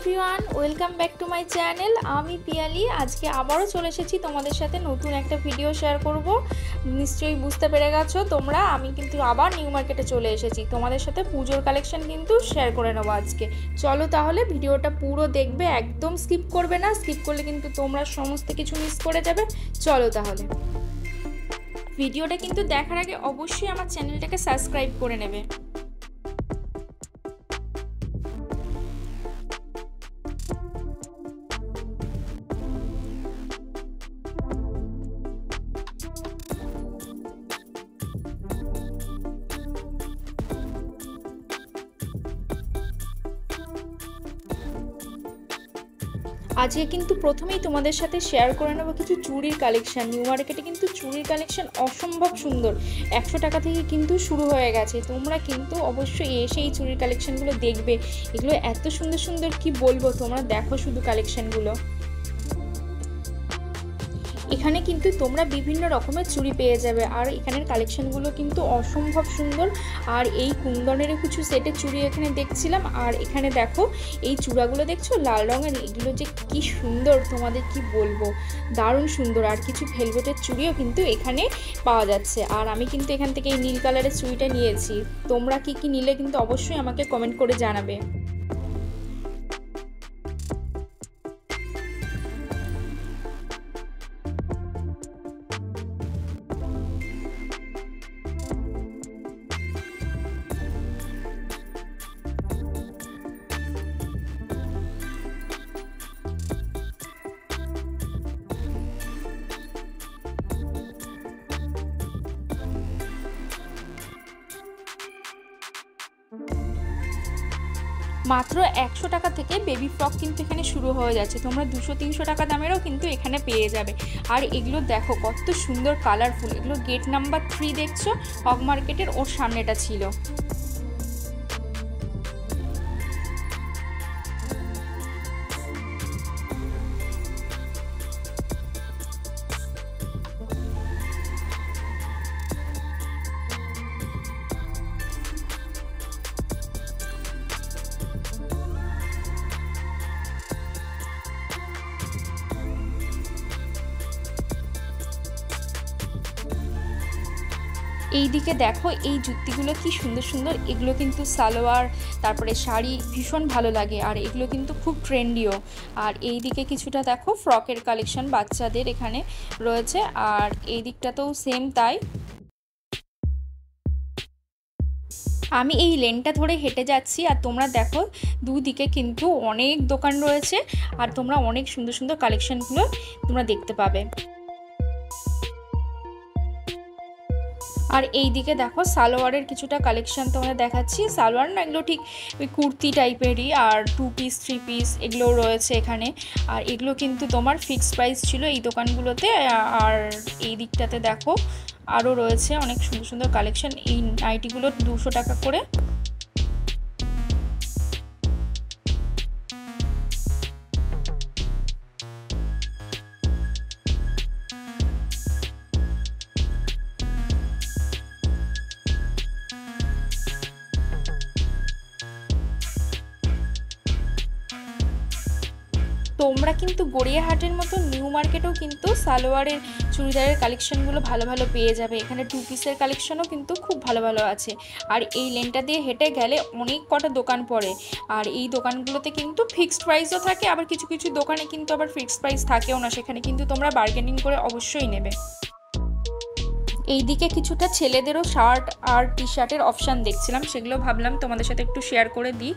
Everyone, welcome back to my channel. আমি পিয়ালি। আজকে আবারও চলে এসেছি তোমাদের সাথে নতুন একটা ভিডিও শেয়ার করব। নিশ্চয়ই বুঝতে পেরে গেছো তোমরা, আমি কিন্তু আবার নিউ মার্কেটে চলে এসেছি। তোমাদের সাথে পুজোর কালেকশন কিন্তু শেয়ার করে নেবো আজকে। চলো তাহলে ভিডিওটা পুরো দেখবে, একদম স্কিপ করবে না। স্কিপ করলে কিন্তু তোমরা সমস্ত কিছু মিস করে যাবে। চলো তাহলে ভিডিওটা কিন্তু দেখার আগে অবশ্যই আমার চ্যানেলটাকে সাবস্ক্রাইব করে নেবে। আজকে কিন্তু প্রথমেই তোমাদের সাথে শেয়ার করে নেবো কিছু চুড়ির কালেকশান। নিউ মার্কেটে কিন্তু চুড়ির কালেকশান অসম্ভব সুন্দর। 100 টাকা থেকে কিন্তু শুরু হয়ে গেছে। তোমরা কিন্তু অবশ্যই এসে এই চুড়ির কালেকশানগুলো দেখবে। এগুলো এত সুন্দর সুন্দর কি বলবো, তোমরা দেখো শুধু কালেকশানগুলো। এখানে কিন্তু তোমরা বিভিন্ন রকমের চুড়ি পেয়ে যাবে, আর এখানের কালেকশানগুলো কিন্তু অসম্ভব সুন্দর। আর এই কুন্দনেরও কিছু সেটের চুড়ি এখানে দেখছিলাম। আর এখানে দেখো এই চূড়াগুলো দেখছো লাল রঙের, এগুলো যে কি সুন্দর তোমাদের কি বলবো, দারুণ সুন্দর। আর কিছু ভেলভেটের চুড়িও কিন্তু এখানে পাওয়া যাচ্ছে। আর আমি কিন্তু এখান থেকে এই নীল কালারের চুড়িটা নিয়েছি। তোমরা কি কি নিলে কিন্তু অবশ্যই আমাকে কমেন্ট করে জানাবে। মাত্র 100 টাকা থেকে বেবি ফ্রক কিন্তু এখানে শুরু হয়ে যাচ্ছে। তোমরা 200-300 টাকা দামেরও কিন্তু এখানে পেয়ে যাবে। আর এগুলো দেখো কত সুন্দর কালারফুল। এগুলো গেট নাম্বার 3 দেখছো, হক মার্কেটের ওর সামনেটা ছিল। এই দিকে দেখো এই জুতিগুলো কি সুন্দর সুন্দর। এগুলো কিন্তু সালোয়ার তারপরে শাড়ি ভীষণ ভালো লাগে, আর এগুলো কিন্তু খুব ট্রেন্ডিও। আর এই দিকে কিছুটা দেখো ফ্রকের কালেকশন বাচ্চাদের এখানে রয়েছে, আর এই দিকটাতেও সেম তাই। আমি এই লেনটা ধরে হেঁটে যাচ্ছি, আর তোমরা দেখো দুদিকে কিন্তু অনেক দোকান রয়েছে, আর তোমরা অনেক সুন্দর সুন্দর কালেকশনগুলো তোমরা দেখতে পাবে। আর এই দিকে দেখো সালোয়ারের কিছুটা কালেকশন তোমাদের দেখাচ্ছি। সালোয়ার না, এগুলো ঠিক ওই কুর্তি টাইপেরই, আর 2 পিস 3 পিস এগুলোও রয়েছে এখানে। আর এগুলো কিন্তু তোমার ফিক্সড প্রাইস ছিল এই দোকানগুলোতে। আর এই দিকটাতে দেখো আরও রয়েছে অনেক সুন্দর সুন্দর কালেকশন। এই নাইটিগুলো 200 টাকা করে। তোমরা কিন্তু গড়িয়াহাটের মতো নিউ মার্কেটেও কিন্তু সালোয়ারের চুড়িদারের কালেকশনগুলো ভালো ভালো পেয়ে যাবে। এখানে 2 পিসের কালেকশনও কিন্তু খুব ভালো ভালো আছে। আর এই লেনটা দিয়ে হেঁটে গেলে অনেক কটা দোকান পড়ে, আর এই দোকানগুলোতে কিন্তু ফিক্সড প্রাইসও থাকে, আবার কিছু কিছু দোকানে কিন্তু আবার ফিক্সড প্রাইস থাকেও না। সেখানে কিন্তু তোমরা বার্গেনিং করে অবশ্যই নেবে। এইদিকে কিছুটা ছেলেদেরও শার্ট আর টি শার্টের অপশান দেখছিলাম, সেগুলো ভাবলাম তোমাদের সাথে একটু শেয়ার করে দিই।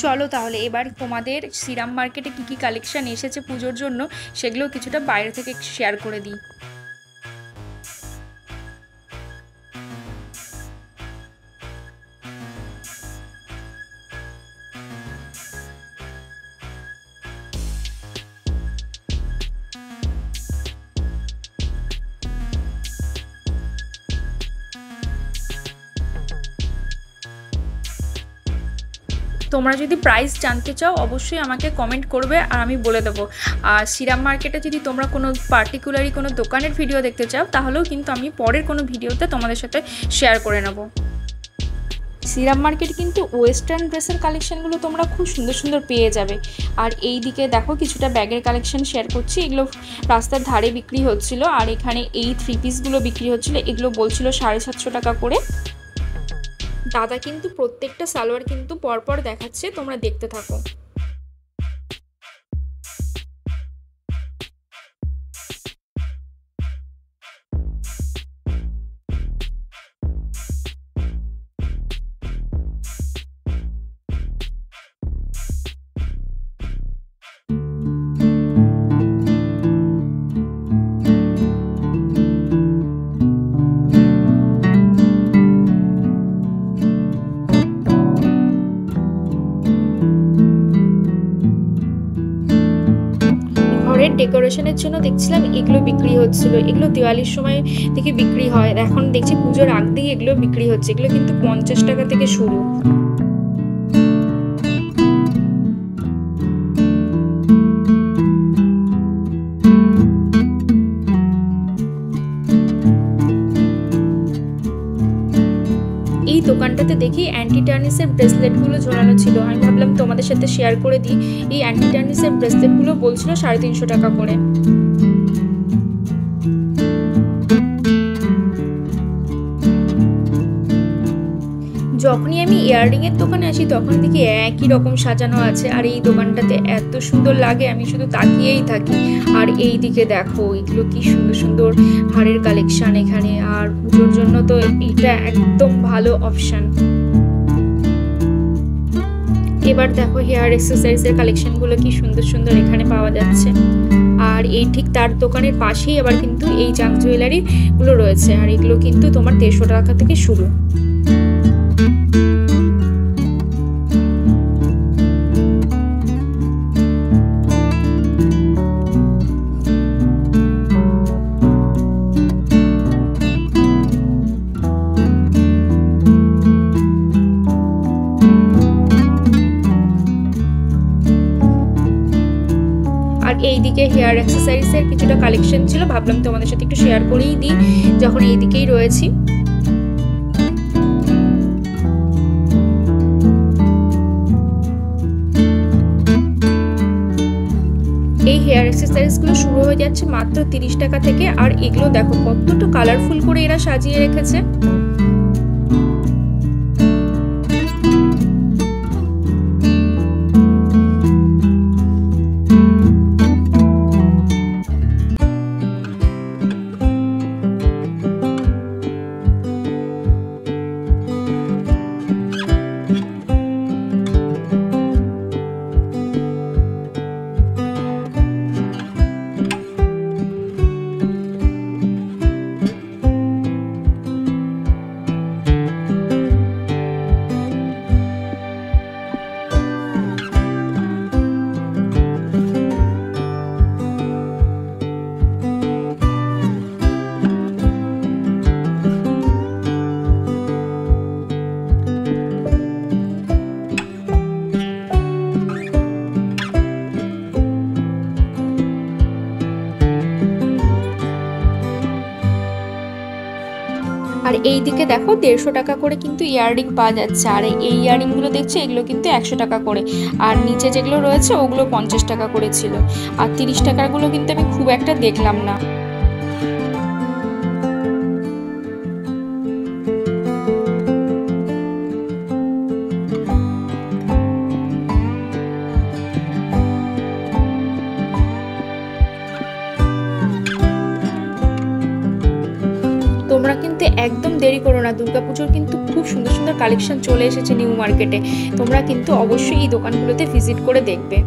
চলো তাহলে এবার তোমাদের শ্রীরাম মার্কেটে কী কী কালেকশান এসেছে পুজোর জন্য সেগুলো কিছুটা বাইরে থেকে শেয়ার করে দিই। তোমরা যদি প্রাইস জানতে চাও অবশ্যই আমাকে কমেন্ট করবে, আর আমি বলে দেবো। আর শ্রীরাম মার্কেটে যদি তোমরা কোনো পার্টিকুলারলি কোনো দোকানের ভিডিও দেখতে চাও তাহলেও কিন্তু আমি পরের কোনো ভিডিওতে তোমাদের সাথে শেয়ার করে নেব। সিরাম মার্কেট কিন্তু ওয়েস্টার্ন ড্রেসের কালেকশনগুলো তোমরা খুব সুন্দর সুন্দর পেয়ে যাবে। আর এই দিকে দেখো কিছুটা ব্যাগের কালেকশন শেয়ার করছি, এগুলো রাস্তার ধারে বিক্রি হচ্ছিল। আর এখানে এই 3 পিসগুলো বিক্রি হচ্ছিল, এগুলো বলছিল 750 টাকা করে। দাদা কিন্তু প্রত্যেকটা সালোয়ার কিন্তু পরপর দেখাচ্ছে, তোমরা দেখতে থাকো। ঘরের ডেকোরেশনের জন্য দেখছিলাম এগুলো বিক্রি হচ্ছিল, এগুলো দিওয়ালির সময় থেকে বিক্রি হয়, এখন দেখছি পুজোর আগ দিয়ে এগুলো বিক্রি হচ্ছে। এগুলো কিন্তু 50 টাকা থেকে শুরু। এই দোকানটাতে দেখি অ্যান্টি টার্নিসের ব্রেসলেটগুলো ঝোলানো ছিল, আমি ভাবলাম তোমাদের সাথে শেয়ার করে দিই। এই অ্যান্টি টার্নিসের ব্রেসলেটগুলো বলছিল 350 টাকা করে। যখনই আমি ইয়াররিংয়ের দোকানে আসি তখন দেখি একই রকম সাজানো আছে, আর এই দোকানটাতে এত সুন্দর লাগে আমি শুধু তাকিয়েই থাকি। আর এই দিকে দেখো এগুলো কি সুন্দর সুন্দর হারের কালেকশন এখানে, আর পুজোর জন্য তো এটা একদম ভালো অপশন। এবার দেখো হেয়ার এক্সারসাইজের কালেকশনগুলো কি সুন্দর সুন্দর এখানে পাওয়া যাচ্ছে। আর এই ঠিক তার দোকানের পাশেই আবার কিন্তু এই জাঙ্ক জুয়েলারি গুলো রয়েছে, আর এগুলো কিন্তু তোমার 150 টাকা থেকে শুরু। আর এইদিকে হেয়ার অ্যাক্সেসরিজের কিছুটা কালেকশন ছিল, ভাবলাম তোমাদের সাথে একটু শেয়ার করেই দিই যখন এইদিকেই রয়েছি। এই হেয়ার অ্যাক্সেসরিজগুলো শুরু হয়ে যাচ্ছে মাত্র 30 টাকা থেকে। আর এগুলো দেখো কতটা কালারফুল করে এরা সাজিয়ে রেখেছে। আর এই দিকে দেখো 150 টাকা করে কিন্তু ইয়াররিং পাওয়া যাচ্ছে। আর এই ইয়াররিংগুলো দেখছো এগুলো কিন্তু 100 টাকা করে, আর নিচে যেগুলো রয়েছে ওগুলো 50 টাকা করে ছিল। আর 30 টাকারগুলো কিন্তু আমি খুব একটা দেখলাম না। তোমরা কিন্তু একদম দেরি করো না, দুর্গাপুজোর কিন্তু খুব সুন্দর সুন্দর কালেকশন চলে এসেছে নিউ মার্কেটে। তোমরা কিন্তু অবশ্যই এই দোকানগুলোতে ভিজিট করে দেখবে।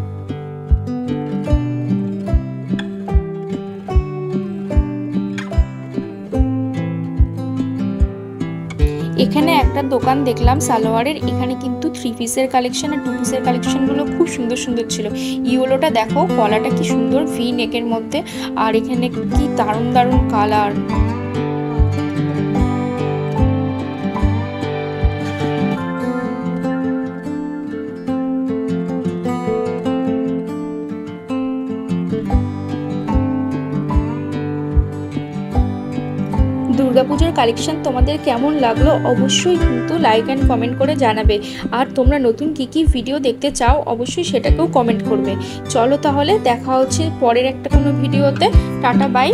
এখানে একটা দোকান দেখলাম সালোয়ারের, এখানে কিন্তু 3 পিসের কালেকশন আর 2 পিসের কালেকশনগুলো খুব সুন্দর সুন্দর ছিল। ইয়েলোটা দেখো কলাটা কি সুন্দর ভি নেকের মধ্যে, আর এখানে কি দারুণ দারুণ কালার। দুর্গাপুজোর কালেকশন তোমাদের কেমন লাগলো অবশ্যই কিন্তু লাইক অ্যান্ড কমেন্ট করে জানাবে। আর তোমরা নতুন কী ভিডিও দেখতে চাও অবশ্যই সেটাকেও কমেন্ট করবে। চলো তাহলে দেখা হচ্ছে পরের একটা কোনো ভিডিওতে। Tata bye.